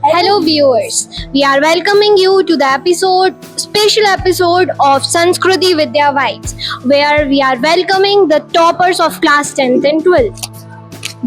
Hello viewers, we are welcoming you to the special episode of Sanskriti Vidya Vibes, where we are welcoming the toppers of class 10th and 12th.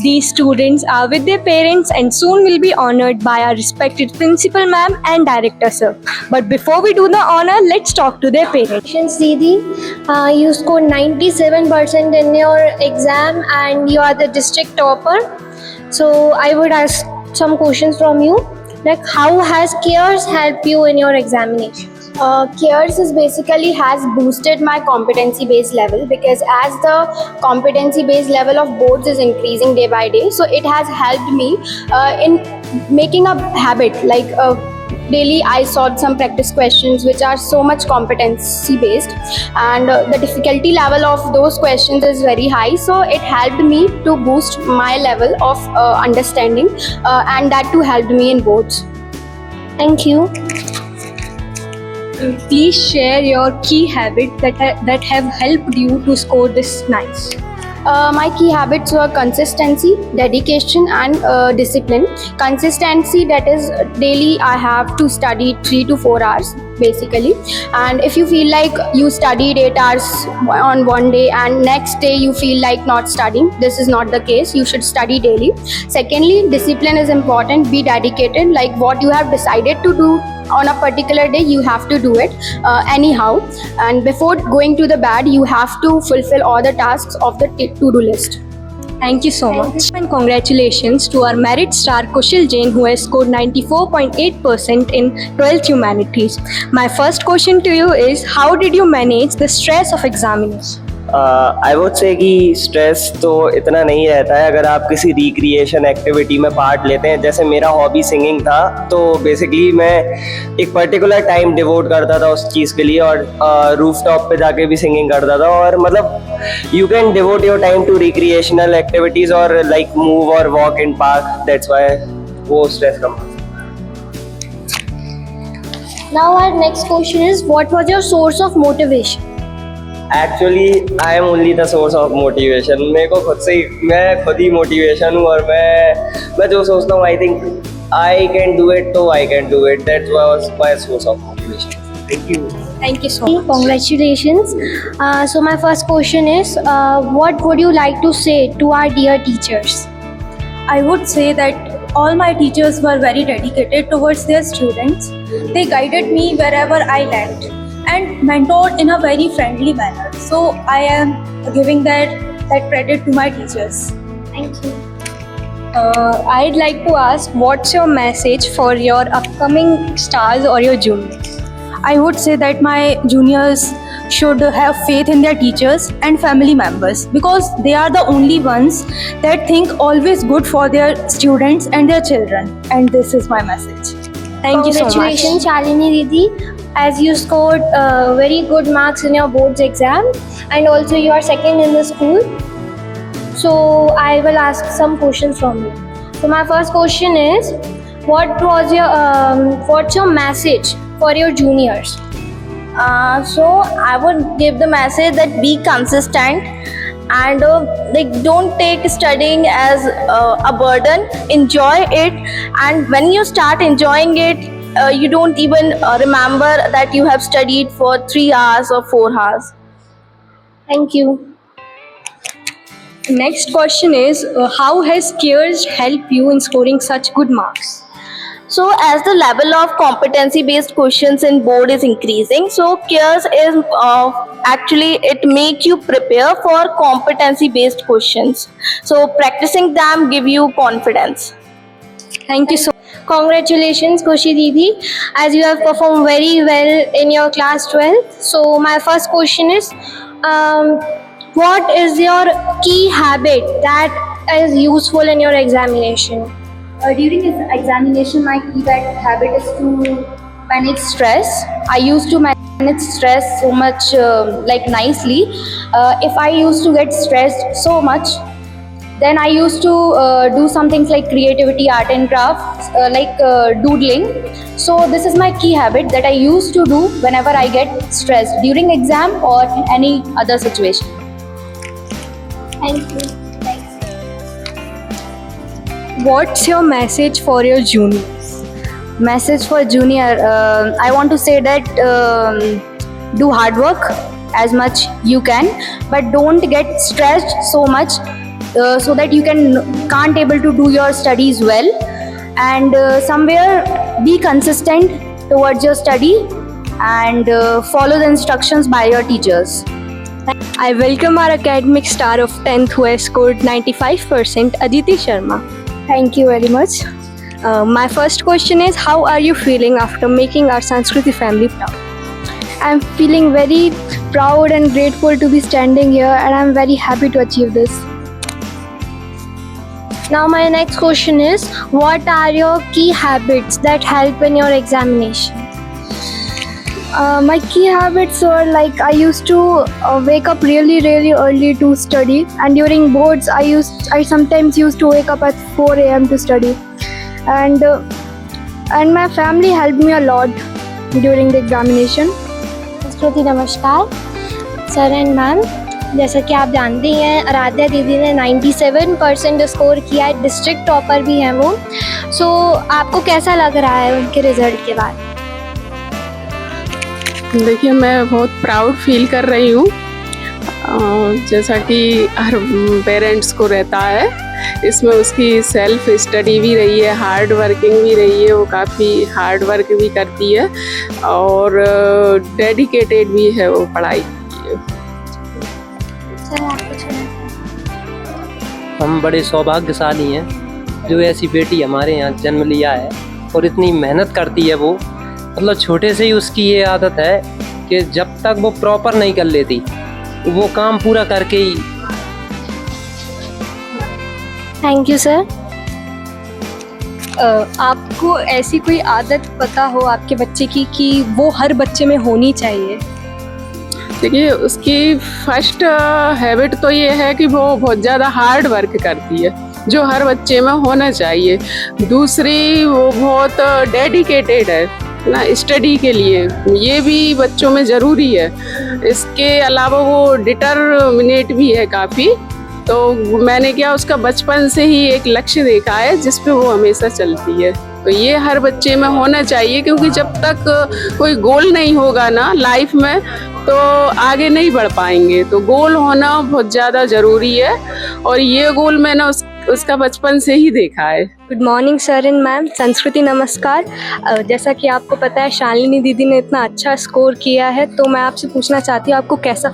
These students are with their parents and soon will be honored by our respected principal ma'am and director sir. But before we do the honor, let's talk to their parents. Congratulations Didi, you scored 97% in your exam and you are the district topper. So I would ask some questions from you. Like, how has CARES helped you in your examination? CARES is basically has boosted my competency based level, because as the competency based level of boards is increasing day by day, so it has helped me in making a habit. Like daily I solved some practice questions which are so much competency based, and the difficulty level of those questions is very high, so it helped me to boost my level of understanding, and that too helped me in boards. Thank you. Please share your key habits that have helped you to score this nice. My key habits were consistency, dedication, and discipline. Consistency, that is daily I have to study 3 to 4 hours basically, and if you feel like you studied 8 hours on one day and next day you feel like not studying, this is not the case. You should study daily. Secondly, discipline is important. Be dedicated. Like what you have decided to do on a particular day, you have to do it anyhow, and before going to the bed you have to fulfill all the tasks of the to-do list. Thank you so much. And congratulations to our merit star Kushal Jain, who has scored 94.8% in 12th Humanities. My first question to you is, how did you manage the stress of examination? I would say कि stress तो इतना नहीं रहता है अगर आप किसी recreation activity में पार्ट लेते हैं. जैसे मेरा हॉबी सिंगिंग था, तो बेसिकली मैं एक पर्टिकुलर टाइम डिवोट करता था उस चीज़ के लिए, और रूफ टॉप पे जाके भी सिंगिंग करता था. और मतलब you can devote your time to recreational activities और लाइक मूव और walk in park. That's why वो स्ट्रेस कम. Now our next question is, what was your source of motivation? Actually I am only the source of motivation. मेरे को मैं खुद ही motivation हूँ, और मैं जो सोचता हूँ I think I can do it, तो I can do it. That was my source of motivation. Thank you. Thank you so much. Congratulations. So my first question is, what would you like to say to our dear teachers? I would say that all my teachers were very dedicated towards their students. They guided me wherever I lacked and mentored in a very friendly manner. So I am giving that credit to my teachers. Thank you. I'd like to ask, what's your message for your upcoming stars or your juniors? I would say that my juniors should have faith in their teachers and family members, because they are the only ones that think always good for their students and their children. And this is my message. Thank you so much. Congratulations, Shalini Didi, as you scored very good marks in your boards exam, and also you are second in the school. So I will ask some questions from you. So my first question is, what's your message for your juniors? So I would give the message that be consistent, and like don't take studying as a burden. Enjoy it, and when you start enjoying it, you don't even remember that you have studied for 3 hours or 4 hours. Thank you. Next question is, how has CARES helped you in scoring such good marks? So as the level of competency based questions in board is increasing, so CARES is actually it make you prepare for competency based questions. So practicing them give you confidence. Thank you so much. Congratulations, Kushi Didi, as you have performed very well in your class 12. So my first question is, what is your key habit that is useful in your examination? During this examination, my key habit is to manage stress. I used to manage stress so much nicely. If I used to get stressed so much, Then I used to do some things like creativity, art and crafts, like doodling. So this is my key habit that I used to do whenever I get stressed during exam or any other situation. Thank you. What's your message for your juniors? Message for junior, I want to say that do hard work as much you can, but don't get stressed so much so that you can't able to do your studies well, and somewhere be consistent towards your study and follow the instructions by your teachers. I welcome our academic star of 10th who has scored 95%, Aditi Sharma. Thank you very much. My first question is, how are you feeling after making our Sanskriti family proud? I'm feeling very proud and grateful to be standing here, and I'm very happy to achieve this. Now my next question is, what are your key habits that help in your examination? My key habits were like I used to wake up really early to study, and during boards I sometimes used to wake up at 4 a.m. to study, and my family helped me a lot during the examination. संस्कृति नमस्कार sir and ma'am, जैसा कि आप जानते ही हैं आराध्या दीदी ने 97% score किया है, डिस्ट्रिक्ट टॉपर भी हैं वो। सो आपको कैसा लग रहा है उनके रिजल्ट के बाद? देखिए, मैं बहुत प्राउड फील कर रही हूँ, जैसा कि हर पेरेंट्स को रहता है। इसमें उसकी सेल्फ स्टडी भी रही है, हार्ड वर्किंग भी रही है, वो काफ़ी हार्ड वर्क भी करती है और डेडिकेटेड भी है वो पढ़ाई के लिए। सर आप कुछ हम बड़े सौभाग्यशाली हैं जो ऐसी बेटी हमारे यहाँ जन्म लिया है और इतनी मेहनत करती है वो। मतलब छोटे से ही उसकी ये आदत है कि जब तक वो प्रॉपर नहीं कर लेती वो काम पूरा करके ही। Thank you sir. आपको ऐसी कोई आदत पता हो आपके बच्चे की कि वो हर बच्चे में होनी चाहिए? देखिए, उसकी फर्स्ट हैबिट तो ये है कि वो बहुत ज़्यादा हार्ड वर्क करती है, जो हर बच्चे में होना चाहिए। दूसरी, वो बहुत डेडिकेटेड है ना स्टडी के लिए, ये भी बच्चों में ज़रूरी है। इसके अलावा वो डिटरमिनेट भी है काफ़ी। तो मैंने क्या उसका बचपन से ही एक लक्ष्य देखा है जिस पे वो हमेशा चलती है। तो ये हर बच्चे में होना चाहिए, क्योंकि जब तक कोई गोल नहीं होगा ना लाइफ में तो आगे नहीं बढ़ पाएंगे। तो गोल होना बहुत ज़्यादा ज़रूरी है और ये गोल मैंने उसका बचपन से ही देखा है। Good morning sir and ma'am, संस्कृति नमस्कार। जैसा कि आपको पता है शालिनी दीदी ने इतना अच्छा स्कोर किया है, तो मैं आपसे पूछना चाहती हूँ आपको कैसा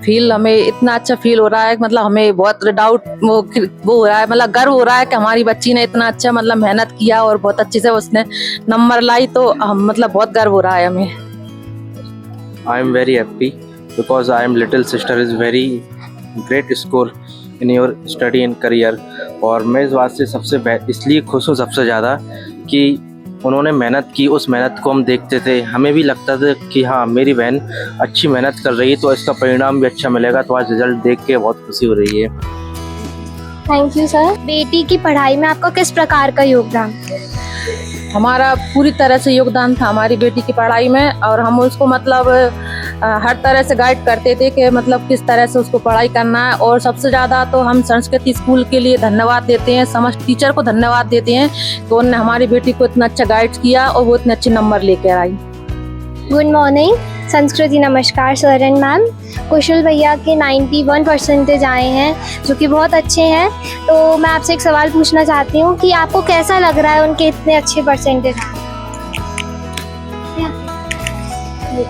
फील? हमें इतना अच्छा फील हो रहा है, मतलब हमें बहुत डाउट वो हो रहा है, मतलब गर्व हो रहा है कि हमारी बच्ची ने इतना अच्छा मतलब मेहनत किया और बहुत अच्छे से उसने नंबर लाई। तो हम मतलब बहुत गर्व हो रहा है हमें। I am very happy because I am little sister is very great score in your study and career। और मैं इस बात से सबसे इसलिए खुश हूँ सबसे ज़्यादा कि उन्होंने मेहनत की, उस मेहनत को हम देखते थे, हमें भी लगता था कि हाँ मेरी बहन अच्छी मेहनत कर रही है तो इसका परिणाम भी अच्छा मिलेगा। तो आज रिजल्ट देख के बहुत खुशी हो रही है। Thank you sir. बेटी की पढ़ाई में आपका किस प्रकार का योगदान? हमारा पूरी तरह से योगदान था हमारी बेटी की पढ़ाई में, और हम उसको मतलब हर तरह से गाइड करते थे कि मतलब किस तरह से उसको पढ़ाई करना है। और सबसे ज़्यादा तो हम संस्कृति स्कूल के लिए धन्यवाद देते हैं, समस्त टीचर को धन्यवाद देते हैं कि उन्होंने हमारी बेटी को इतना अच्छा गाइड किया और वो इतने अच्छे नंबर लेकर आई। गुड मॉर्निंग, संस्कृति नमस्कार सर एंड मैम। कुशल भैया के 91% आए हैं जो कि बहुत अच्छे हैं। तो मैं आपसे एक सवाल पूछना चाहती हूँ कि आपको कैसा लग रहा है उनके इतने अच्छे परसेंटेज?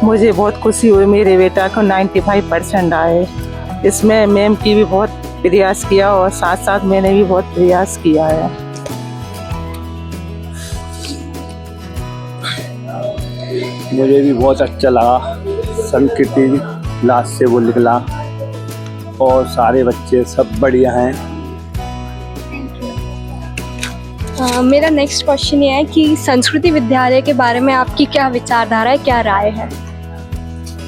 मुझे बहुत खुशी हुई मेरे बेटा को 95% आए। इसमें मैम की भी बहुत प्रयास किया और साथ साथ मैंने भी बहुत प्रयास किया है। मुझे भी बहुत अच्छा लगा, संस्कृति क्लास से वो निकला और सारे बच्चे सब बढ़िया हैं। मेरा नेक्स्ट क्वेश्चन ये है कि संस्कृति विद्यालय के बारे में आपकी क्या विचारधारा है, क्या राय है?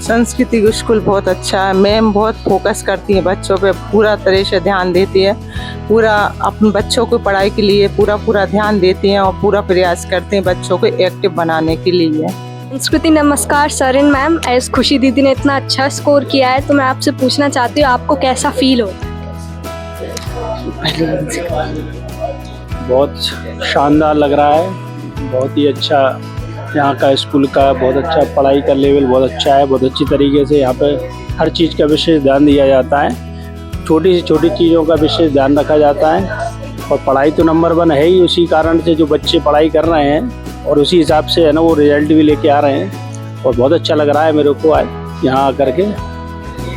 संस्कृति स्कूल बहुत अच्छा है। मैम बहुत फोकस करती हैं बच्चों पे, पूरा तरह से ध्यान देती है, पूरा अपने बच्चों को पढ़ाई के लिए पूरा ध्यान देती हैं और पूरा प्रयास करते हैं बच्चों को एक्टिव बनाने के लिए। संस्कृति नमस्कार सर एंड मैम। एज खुशी दीदी ने इतना अच्छा स्कोर किया है तो मैं आपसे पूछना चाहती हूँ आपको कैसा फील होता है? बहुत शानदार लग रहा है, बहुत ही अच्छा यहाँ का स्कूल का, बहुत अच्छा पढ़ाई का लेवल बहुत अच्छा है, बहुत अच्छी तरीके से यहाँ पे हर चीज़ का विशेष ध्यान दिया जाता है, छोटी से छोटी चीज़ों का विशेष ध्यान रखा जाता है और पढ़ाई तो नंबर 1 है ही। उसी कारण से जो बच्चे पढ़ाई कर रहे हैं और उसी हिसाब से है ना वो रिजल्ट भी लेके आ रहे हैं और बहुत अच्छा लग रहा है मेरे को आज यहाँ आकर के,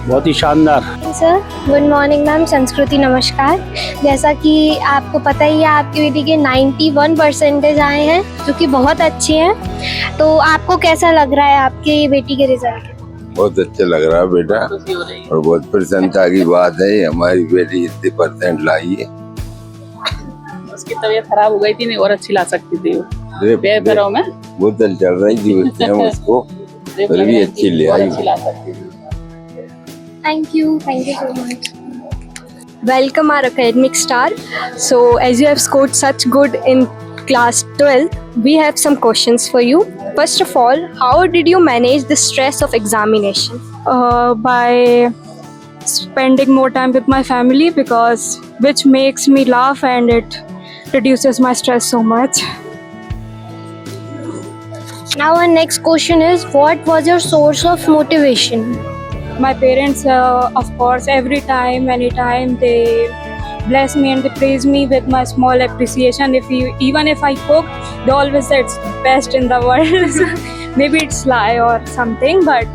बहुत ही शानदार। Sir good morning ma'am. संस्कृति नमस्कार। जैसा कि आपको पता ही है आपकी बेटी के 91% आए हैं जो कि बहुत अच्छे हैं, तो आपको कैसा लग रहा है आपकी बेटी के रिजल्ट? बहुत अच्छा लग रहा है बेटा और बहुत प्रसन्नता की बात है, हमारी बेटी इतने % लाई है। उसकी तबीयत खराब हो गई थी, नहीं और अच्छी ला सकती थी वो पैरों में बोतल चल रही थी उसको, फिर भी अच्छी ले आई। Thank you so much. Welcome our academic star. So as you have scored such good in class 12, we have some questions for you. First of all, how did you manage the stress of examination? By spending more time with my family, because which makes me laugh and it reduces my stress so much. Now our next question is, what was your source of motivation? My parents, of course, every time, anytime, they bless me and they praise me with my small appreciation. Even if I cook, they always say it's best in the world. Maybe it's lie or something, but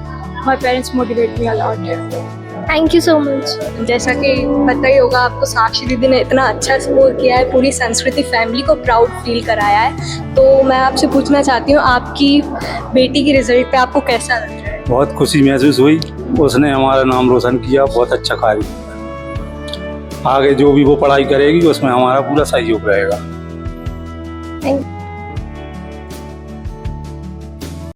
my parents motivate me a lot. Thank you so much. जैसा कि पता ही होगा आपको, साक्षी दीदी ने इतना अच्छा score किया है, पूरी संस्कृति फैमिली को प्राउड फील कराया है। तो मैं आपसे पूछना चाहती हूँ आपकी बेटी के रिजल्ट पे आपको कैसा लग रहा है? बहुत खुशी महसूस हुई, उसने हमारा नाम रोशन किया, बहुत अच्छा कार्य किया। आगे जो भी वो पढ़ाई करेगी उसमें हमारा पूरा सहयोग रहेगा। Thank you.